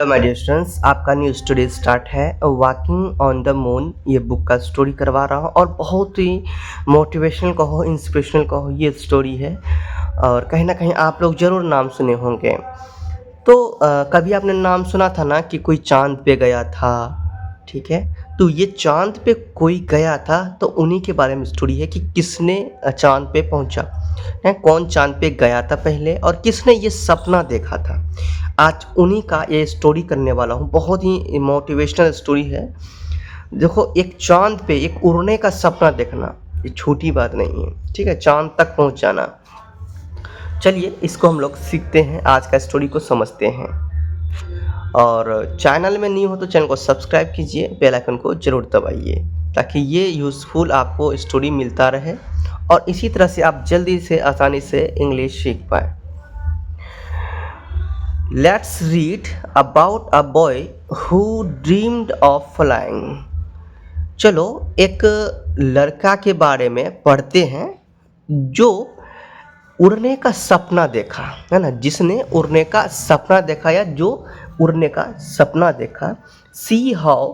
Hello my dear students, आपका new story start है walking on the moon. ये book का स्टोरी करवा रहा हूँ और बहुत ही मोटिवेशनल कहो, इंस्पिरेशनल कहो, ये स्टोरी है। और कहीं ना कहीं आप लोग ज़रूर नाम सुने होंगे। तो कभी आपने नाम सुना था ना कि कोई चांद पे गया था, ठीक है। तो ये चांद पे कोई गया था, तो उन्हीं के बारे में स्टोरी है कि किसने चांद पे पहुंचा है, कौन चांद पे गया था पहले और किसने ये सपना देखा था। आज उन्हीं का ये स्टोरी करने वाला हूँ। बहुत ही मोटिवेशनल स्टोरी है। देखो, एक चांद पे एक उड़ने का सपना देखना ये छोटी बात नहीं है, ठीक है। चांद तक पहुँच जाना। चलिए इसको हम लोग सीखते हैं, आज का स्टोरी को समझते हैं। और चैनल में न्यू हो तो चैनल को सब्सक्राइब कीजिए, बेल आइकन को ज़रूर दबाइए ताकि ये यूज़फुल आपको स्टोरी मिलता रहे और इसी तरह से आप जल्दी से आसानी से इंग्लिश सीख पाए। Let's read about a boy who dreamed of flying. चलो एक लड़का के बारे में पढ़ते हैं जो उड़ने का सपना देखा, है ना। जिसने उड़ने का सपना देखा या जो उड़ने का सपना देखा। See how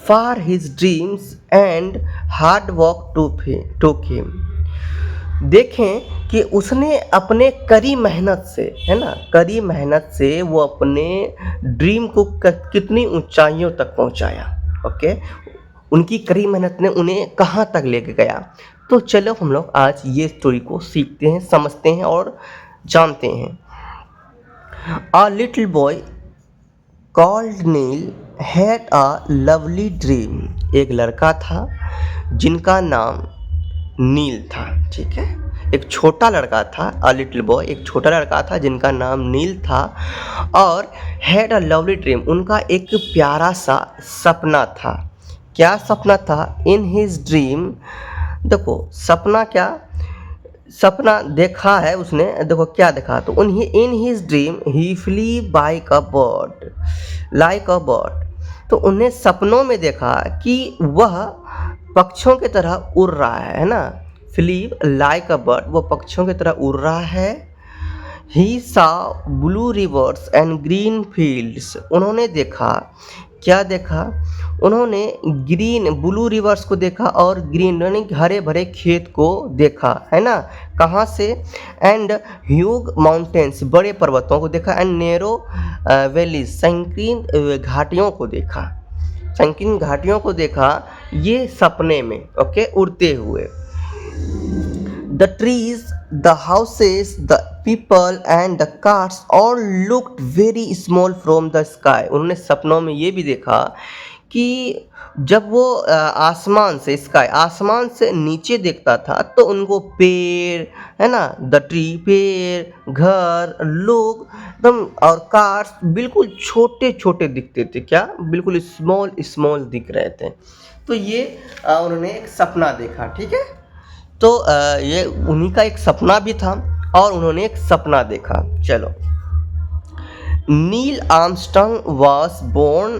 far his dreams and hard work took him. देखें कि उसने अपने कड़ी मेहनत से, है ना, कड़ी मेहनत से वो अपने ड्रीम को कितनी ऊंचाइयों तक पहुंचाया। ओके, उनकी कड़ी मेहनत ने उन्हें कहाँ तक लेके गया। तो चलो हम लोग आज ये स्टोरी को सीखते हैं, समझते हैं और जानते हैं। A little boy called Neil had a lovely dream। एक लड़का था जिनका नाम नील था, ठीक है। एक छोटा लड़का था, अ लिटिल बॉय, एक छोटा लड़का था जिनका नाम नील था और हैड अ लवली ड्रीम। उनका एक प्यारा सा सपना था। क्या सपना था? इन हिज ड्रीम। देखो सपना क्या, सपना देखा है उसने। देखो क्या देखा, तो in his dream he flew like a bird, like a bird. तो उन्हें सपनों में देखा कि वह पक्षियों की तरह उड़ रहा है ना। फ्ली लाइक अ बर्ड, वो पक्षियों की तरह उड़ रहा है। ही सा blue reverse and green fields. उन्होंने देखा, क्या देखा? उन्होंने ग्रीन ब्लू रिवर्स को देखा और ग्रीन यानी हरे भरे खेत को देखा, है ना। कहाँ से? एंड ह्यूग माउंटेन्स, बड़े पर्वतों को देखा। एंड नेरो वैलीज, संकीर्ण घाटियों को देखा। संकीर्ण घाटियों को देखा ये सपने में, ओके, उड़ते हुए। The trees, the houses, the people and the cars all looked very small from the sky। उन्होंने सपनों में ये भी देखा कि जब वो आसमान से, स्काई आसमान से नीचे देखता था तो उनको पेड़, है ना, द ट्री, पेड़, घर, लोग एकदम और कार्स बिल्कुल छोटे छोटे दिखते थे। क्या? बिल्कुल स्मॉल स्मॉल दिख रहे थे। तो ये उन्होंने एक सपना देखा, ठीक है। तो ये उन्हीं का एक सपना भी था और उन्होंने एक सपना देखा। चलो, Neil Armstrong was born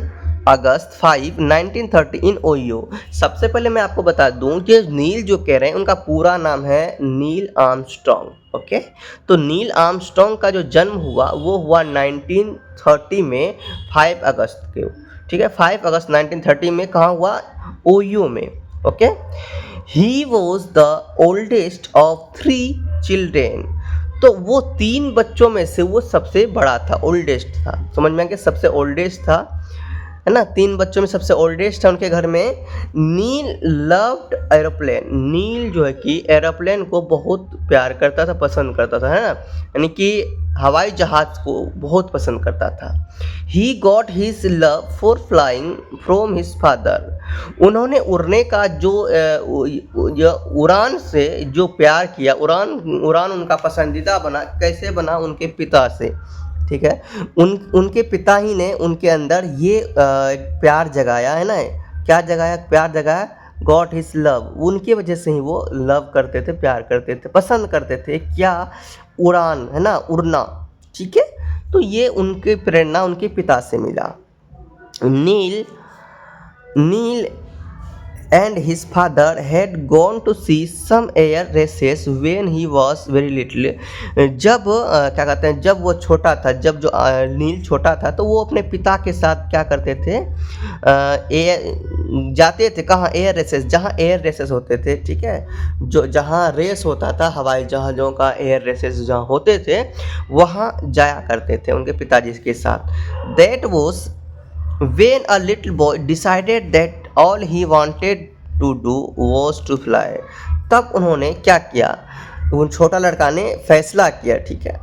August 5, 1930 in Ohio. सबसे पहले मैं आपको बता दूं कि नील जो कह रहे हैं उनका पूरा नाम है नील आर्मस्ट्रांग, ओके। तो नील आर्मस्ट्रांग का जो जन्म हुआ वो हुआ 1930 में 5 अगस्त के, ठीक है। 5 अगस्त 1930 में कहाँ हुआ? ओहियो में, okay. He was the oldest of 3 children. तो वो 3 बच्चों में से वो सबसे बड़ा था, ओल्डेस्ट था। समझ में आ गया? सबसे ओल्डेस्ट था, है ना। 3 बच्चों में सबसे ओल्डेस्ट था उनके घर में। नील लव्ड एरोप्लेन। नील जो है कि एरोप्लेन को बहुत प्यार करता था, पसंद करता था, है ना। यानी कि हवाई जहाज को बहुत पसंद करता था। ही got his love for flying from his father. उन्होंने उड़ने का जो उड़ान से जो प्यार किया, उड़ान उनका पसंदीदा बना। कैसे बना? उनके पिता से, ठीक है। उनके पिता ही ने उनके अंदर ये प्यार जगाया, है ना। क्या जगाया? प्यार जगाया। गॉट हिज लव, उनकी वजह से ही वो लव करते थे, प्यार करते थे, पसंद करते थे। क्या? उड़ान, है ना, उड़ना, ठीक है। तो ये उनके प्रेरणा उनके पिता से मिला। नील and his father had gone to see some air races when he was very little। जब क्या कहते हैं, जब वो छोटा था, जब जो नील छोटा था तो वो अपने पिता के साथ क्या करते थे, एयर जाते थे कहाँ, एयर रेसेस, जहाँ एयर रेसेस होते थे, ठीक है, जो जहाँ रेस होता था हवाई जहाज़ों का, एयर रेसेस जहाँ होते थे वहाँ जाया करते थे उनके पिताजी के साथ। That was when a little boy decided that all he wanted to do was to fly। तब उन्होंने क्या किया, उन छोटा लड़का ने फैसला किया, ठीक है,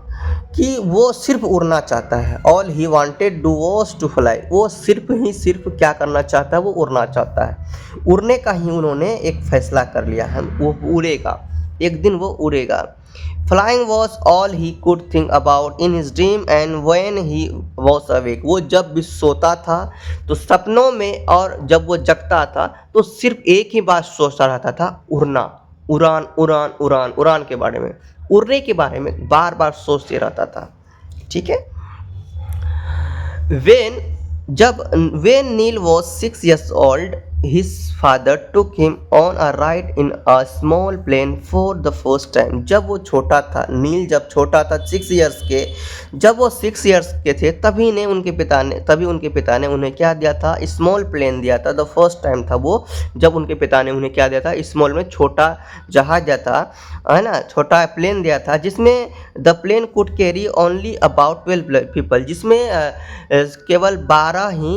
कि वो सिर्फ उड़ना चाहता है। All he wanted do was to fly, वो सिर्फ क्या करना चाहता है, वो उड़ना चाहता है। उड़ने का ही उन्होंने एक फैसला कर लिया है, वो उड़ेगा, एक दिन वो उड़ेगा। Flying was all he could think about in his dream and when he was awake। वो जब भी सोता था तो सपनों में, और जब वो जगता था तो सिर्फ एक ही बात सोचता रहता था, उड़ना, उड़ान उड़ान उड़ान, उड़ान के बारे में, उड़ने के बारे में बार बार सोचते रहता था, ठीक है। When Neil was 6 years old, his father took him on a ride in a small plane for the first time। जब वो छोटा था, नील जब छोटा था 6 इयर्स के, जब वो 6 इयर्स के थे तभी उनके पिता ने उन्हें क्या दिया था, स्मॉल प्लेन दिया था। द फर्स्ट टाइम था वो जब उनके पिता ने उन्हें क्या दिया था, स्मॉल में छोटा जहाज दिया था, है ना, छोटा प्लेन दिया था, जिसमें the plane could carry only about 12 people, जिसमें केवल 12 ही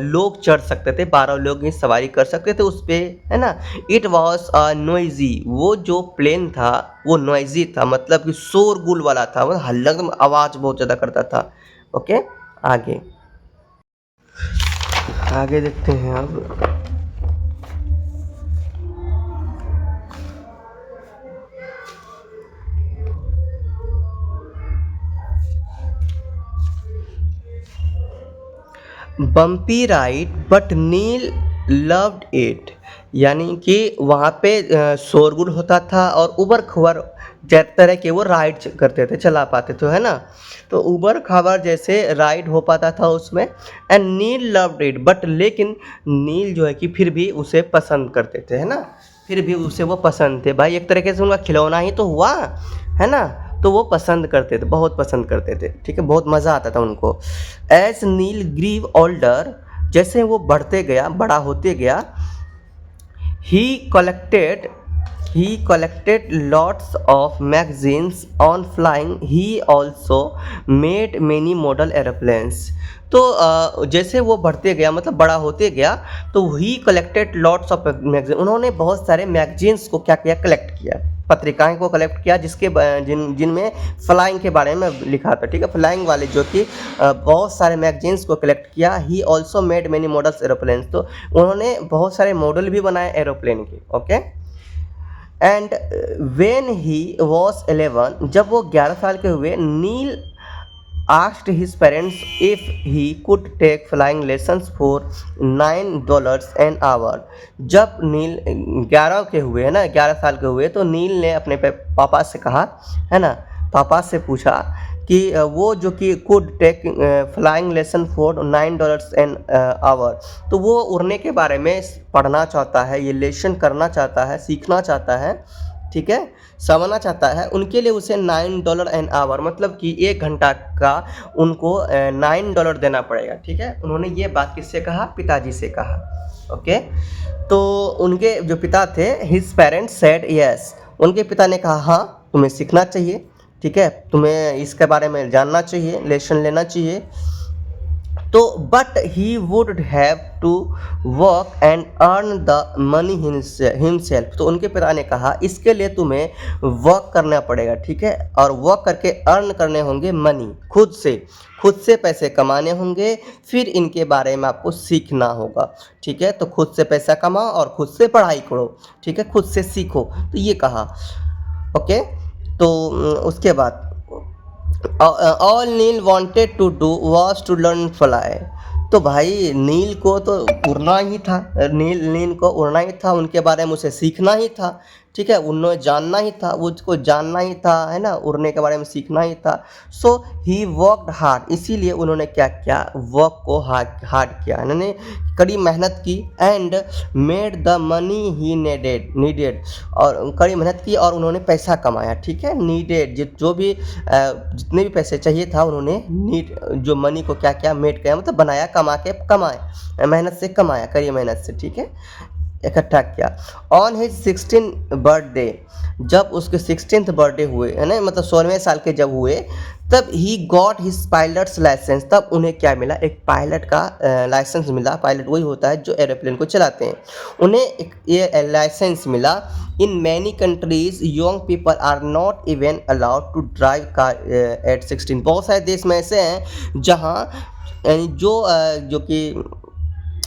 लोग चढ़ सकते थे, 12 लोग ही सवारी कर सकते थे उस पर, है ना। इट वॉज अ नॉइजी, वो जो प्लेन था वो नॉइजी था, मतलब कि शोरगुल वाला था, मतलब हल्ला, आवाज़ बहुत ज़्यादा करता था। ओके, आगे आगे देखते हैं अब। Bumpy ride but Neil loved it, यानी कि वहाँ पे शोरगुल होता था और उबर खबर तरह के वो राइड करते थे, चला पाते थे, है ना। तो उबर खबर जैसे राइड हो पाता था उसमें। And Neil loved it but, लेकिन नील जो है कि फिर भी उसे पसंद करते थे, है ना, फिर भी उसे वो पसंद थे भाई, एक तरीके से उनका खिलौना ही तो हुआ, है ना। तो वो पसंद करते थे, बहुत पसंद करते थे, ठीक है, बहुत मज़ा आता था उनको। एज नील ग्रीव ओल्डर, जैसे वो बढ़ते गया, बड़ा होते गया, he collected lots of magazines on flying। he also made many model airplanes। तो जैसे वो बढ़ते गया, मतलब बड़ा होते गया, तो ही कलेक्टेड लॉट्स ऑफ मैगजीन, उन्होंने बहुत सारे मैगजीन्स को क्या किया, कलेक्ट किया, पत्रिकाएं को कलेक्ट किया, जिसके जिनमें फ्लाइंग के बारे में लिखा था, ठीक है, फ्लाइंग वाले जो कि बहुत सारे मैगजीन्स को कलेक्ट किया। He also made many models aeroplane, तो उन्होंने बहुत सारे मॉडल भी बनाए एरोप्लेन के। Okay, and when he was 11, जब वो 11 साल के हुए, नील asked his parents if he could take flying lessons for $9 an hour। जब नील 11 के हुए, है ना, 11 साल के हुए, तो नील ने अपने पापा से कहा, है ना, पापा से पूछा कि वो जो कि could take flying lesson for $9 an hour, तो वो उड़ने के बारे में पढ़ना चाहता है, ये लेसन करना चाहता है, सीखना चाहता है, ठीक है, समझना चाहता है। उनके लिए उसे $9 एन आवर, मतलब कि 1 घंटा का उनको $9 देना पड़ेगा, ठीक है। उन्होंने ये बात किससे कहा, पिताजी से कहा। ओके, तो उनके जो पिता थे, हिज पेरेंट्स सेड यस, उनके पिता ने कहा हाँ, तुम्हें सीखना चाहिए, ठीक है, तुम्हें इसके बारे में जानना चाहिए, लेसन लेना चाहिए। तो but he would have to work and earn the money himself, तो उनके पिता ने कहा इसके लिए तुम्हें वर्क करना पड़ेगा, ठीक है, और वर्क करके अर्न करने होंगे मनी, खुद से पैसे कमाने होंगे, फिर इनके बारे में आपको सीखना होगा, ठीक है। तो खुद से पैसा कमाओ और खुद से पढ़ाई करो, ठीक है, खुद से सीखो, तो ये कहा। ओके, तो उसके बाद all Neil wanted to do was to learn fly, तो भाई नील को तो उड़ना ही था, नील को उड़ना ही था, उनके बारे में उसे सीखना ही था, ठीक है, उन्हें जानना ही था, उसको जानना ही था, है ना, उड़ने के बारे में सीखना ही था। सो ही वर्कड हार्ड, इसीलिए उन्होंने क्या किया, वर्क को हार्ड हार्ड किया, उन्होंने कड़ी मेहनत की। And made the money he needed, और कड़ी मेहनत की और उन्होंने पैसा कमाया, ठीक है, नीडेड जो भी जितने भी पैसे चाहिए था उन्होंने नीड जो मनी को क्या किया, मेड किया, मतलब बनाया, कमाए, मेहनत से कमाया, कड़ी मेहनत से, ठीक है, इकट्ठा किया। ऑन हिज 16 बर्थडे, जब उसके 16th बर्थडे हुए, है ना, मतलब 16वें साल के जब हुए, तब he got his pilot's licence, तब उन्हें क्या मिला, एक पायलट का लाइसेंस मिला। पायलट वही होता है जो एरोप्लेन को चलाते हैं, उन्हें एक ये लाइसेंस मिला। In many countries young people are not even allowed to drive car at 16। बहुत सारे देश में ऐसे हैं जहाँ जो कि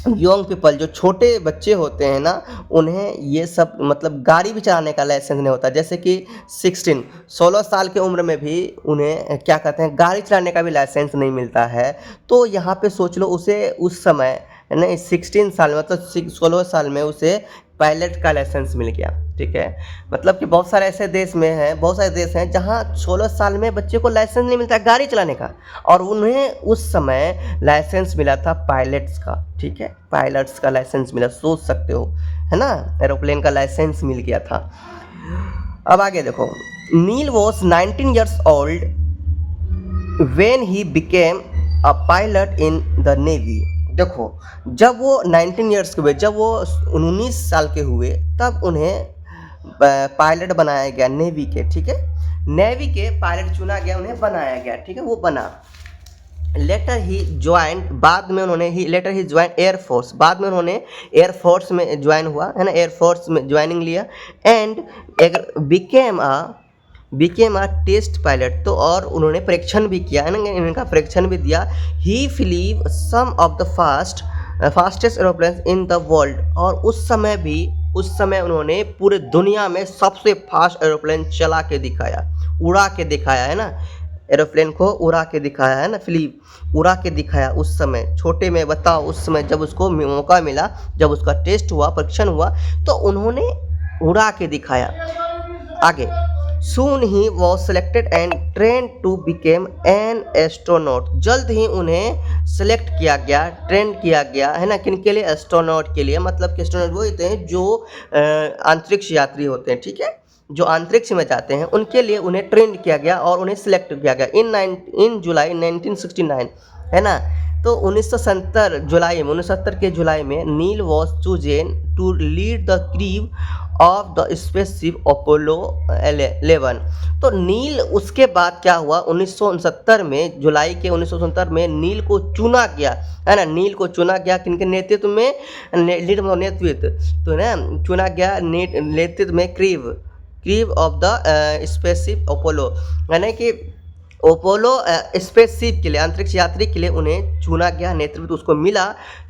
यंग पीपल, जो छोटे बच्चे होते हैं ना, उन्हें ये सब मतलब गाड़ी भी चलाने का लाइसेंस नहीं होता। जैसे कि 16 साल की उम्र में भी उन्हें क्या कहते हैं, गाड़ी चलाने का भी लाइसेंस नहीं मिलता है। तो यहाँ पे सोच लो, उसे उस समय है ना 16 साल मतलब 16 साल में उसे पायलट का लाइसेंस मिल गया, ठीक है। मतलब कि बहुत सारे ऐसे देश में हैं, बहुत सारे देश हैं जहाँ 16 साल में बच्चे को लाइसेंस नहीं मिलता गाड़ी चलाने का, और उन्हें उस समय लाइसेंस मिला था पायलट्स का, ठीक है, पायलट्स का लाइसेंस मिला, सोच सकते हो, है ना, एरोप्लेन का लाइसेंस मिल गया था। अब आगे देखो, Neil was 19 years old when he became a pilot in the navy. देखो, जब वो 19 ईयर्स के हुए, जब वो 19 साल के हुए, तब उन्हें पायलट बनाया गया नेवी के, ठीक है, नेवी के पायलट चुना गया, उन्हें बनाया गया, ठीक है, वो बना। लेटर ही ज्वाइन, बाद में उन्होंने ही लेटर ही ज्वाइन एयरफोर्स, बाद में उन्होंने एयरफोर्स में ज्वाइन हुआ, है ना, एयरफोर्स में ज्वाइनिंग लिया। And became a test pilot, तो और उन्होंने परीक्षण भी किया, है ना, इनका परीक्षण भी दिया। He flew some of the fastest aeroplane in the world, और उस समय उन्होंने पूरे दुनिया में सबसे फास्ट एरोप्लेन चला के दिखाया, उड़ा के दिखाया, है ना, एरोप्लेन को उड़ा के दिखाया, है ना, फ्लीव उड़ा के दिखाया। उस समय छोटे में बताओ, उस समय जब उसको मौका मिला, जब उसका टेस्ट हुआ, परीक्षण हुआ, तो उन्होंने उड़ा के दिखाया। आगे, soon he was selected and train to became an astronaut, जल्द ही उन्हें सेलेक्ट किया गया, ट्रेन किया गया, है ना, किन के लिए, एस्ट्रोनॉट के लिए, मतलब कि एस्ट्रोनॉट वो होते हैं जो अंतरिक्ष यात्री होते हैं, ठीक है, जो अंतरिक्ष में जाते हैं, उनके लिए उन्हें ट्रेन किया गया और उन्हें सिलेक्ट किया गया इन जुलाई 1969, है ना। तो 1970 के जुलाई में Neil was chosen to lead the crew of the spaceship Apollo 11। तो नील, उसके बाद क्या हुआ, 1969 में, जुलाई के 1969 में नील को चुना गया, है ना, नील को चुना गया किनके नेतृत्व में, नेतृत्व तो ना चुना गया नेतृत्व में crew of the spaceship Apollo, यानी कि अपोलो स्पेसशिप के लिए, अंतरिक्ष यात्री के लिए उन्हें चुना गया, नेतृत्व उसको मिला,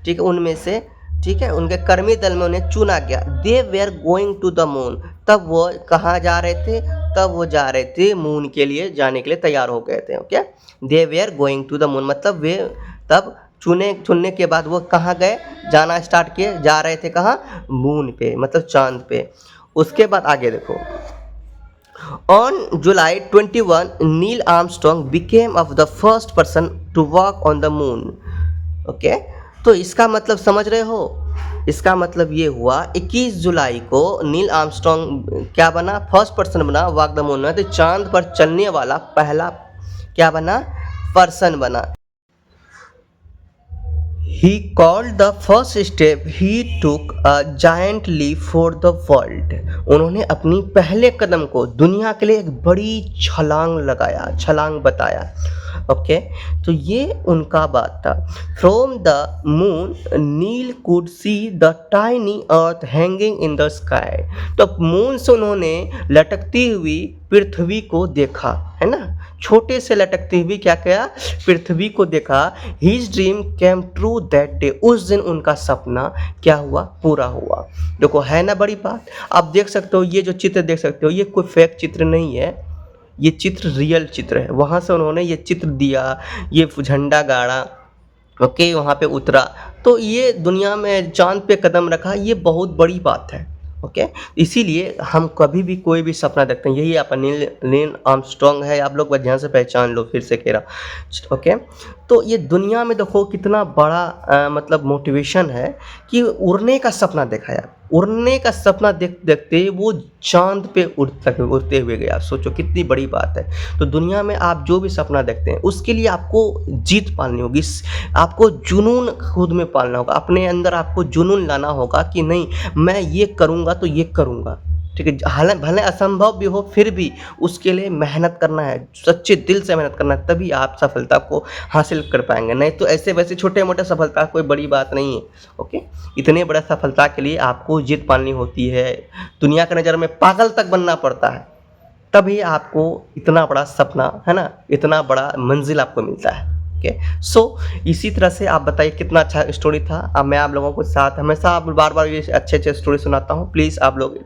ठीक है, उनमें से, ठीक है, उनके कर्मी दल में उन्हें चुना गया। They were going to the moon, तब वो कहाँ जा रहे थे, तब वो जा रहे थे मून के लिए, जाने के लिए तैयार हो गए थे, okay. They were going to the moon मतलब वे तब चुनने के बाद वो कहाँ गए, जाना स्टार्ट किए, जा रहे थे कहाँ, मून पे, मतलब चांद पे। उसके बाद आगे देखो, On July 21, Neil Armstrong became of the first person to walk on the moon. Okay, तो इसका मतलब समझ रहे हो, इसका मतलब ये हुआ 21 जुलाई को नील आर्मस्ट्रॉन्ग क्या बना, फर्स्ट पर्सन बना, वॉक द मून, तो चांद पर चलने वाला पहला क्या बना, पर्सन बना। He called the first step he took a giant leap for the world. उन्होंने अपनी पहले कदम को दुनिया के लिए एक बड़ी छलांग बताया, ओके। तो ये उनका बात था। From the moon Neil could see the tiny earth hanging in the sky, तो मून से उन्होंने लटकती हुई पृथ्वी को देखा, है ना, छोटे से लटकती हुई क्या किया, पृथ्वी को देखा। His dream came true that day, उस दिन उनका सपना क्या हुआ, पूरा हुआ। देखो, है ना बड़ी बात। आप देख सकते हो, ये जो चित्र देख सकते हो, ये कोई फेक चित्र नहीं है, ये चित्र रियल चित्र है। वहाँ से उन्होंने ये चित्र दिया, ये झंडा गाड़ा, ओके, वहाँ पे उतरा, तो ये दुनिया में चांद पे कदम रखा, ये बहुत बड़ी बात है, ओके, इसीलिए हम कभी भी कोई भी सपना देखते हैं, यही आपका नील नील आर्मस्ट्रांग है, आप लोग बस ध्यान से पहचान लो, फिर से कह रहा। ओके, तो ये दुनिया में देखो कितना बड़ा मतलब मोटिवेशन है कि उड़ने का सपना देखा यार, उड़ने का सपना देखते वो चांद पे उड़ते हुए गया। सोचो कितनी बड़ी बात है। तो दुनिया में आप जो भी सपना देखते हैं उसके लिए आपको जीत पालनी होगी, आपको जुनून खुद में पालना होगा, अपने अंदर आपको जुनून लाना होगा कि नहीं मैं ये करूँगा तो ये करूँगा, ठीक है। हालां भले असंभव भी हो फिर भी उसके लिए मेहनत करना है, सच्चे दिल से मेहनत करना है, तभी आप सफलता को हासिल कर पाएंगे। नहीं तो ऐसे वैसे छोटे मोटे सफलता कोई बड़ी बात नहीं है। ओके, इतने बड़ा सफलता के लिए आपको जीत पालनी होती है, दुनिया की नज़र में पागल तक बनना पड़ता है, तभी आपको इतना बड़ा सपना है ना, इतना बड़ा मंजिल आपको मिलता है। ओके, सो इसी तरह से आप बताइए कितना अच्छा स्टोरी था। अब मैं आप लोगों को साथ हमेशा आप बार-बार ये अच्छे-अच्छे स्टोरी सुनाता हूँ। प्लीज़ आप लोग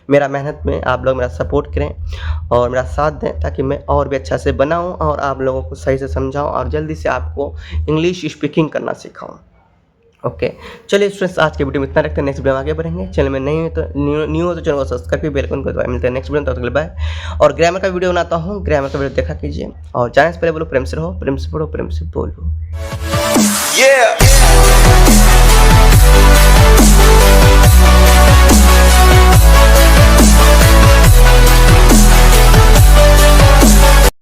मेरा मेहनत में आप लोग मेरा सपोर्ट करें और मेरा साथ दें, ताकि मैं और भी अच्छा से बनाऊँ और आप लोगों को सही से समझाऊँ और जल्दी से आपको इंग्लिश स्पीकिंग करना सिखाऊँ। ओके, चलिए स्टूडेंट्स आज के वीडियो में इतना रखते हैं, नेक्स्ट वीडियो में आगे बढ़ेंगे। चैनल में नहीं है तो न्यू हो तो चैनल को सब्सक्राइब करके बेल आइकन को दबाएं। मिलते हैं नेक्स्ट वीडियो में, तब तक के लिए बाय। और ग्रामर का वीडियो बनाता हूँ, ग्रामर का वीडियो देखा कीजिए और जाने से पहले बोलो प्रेम से रहो, प्रेम से पढ़ो, प्रेम से बोलो।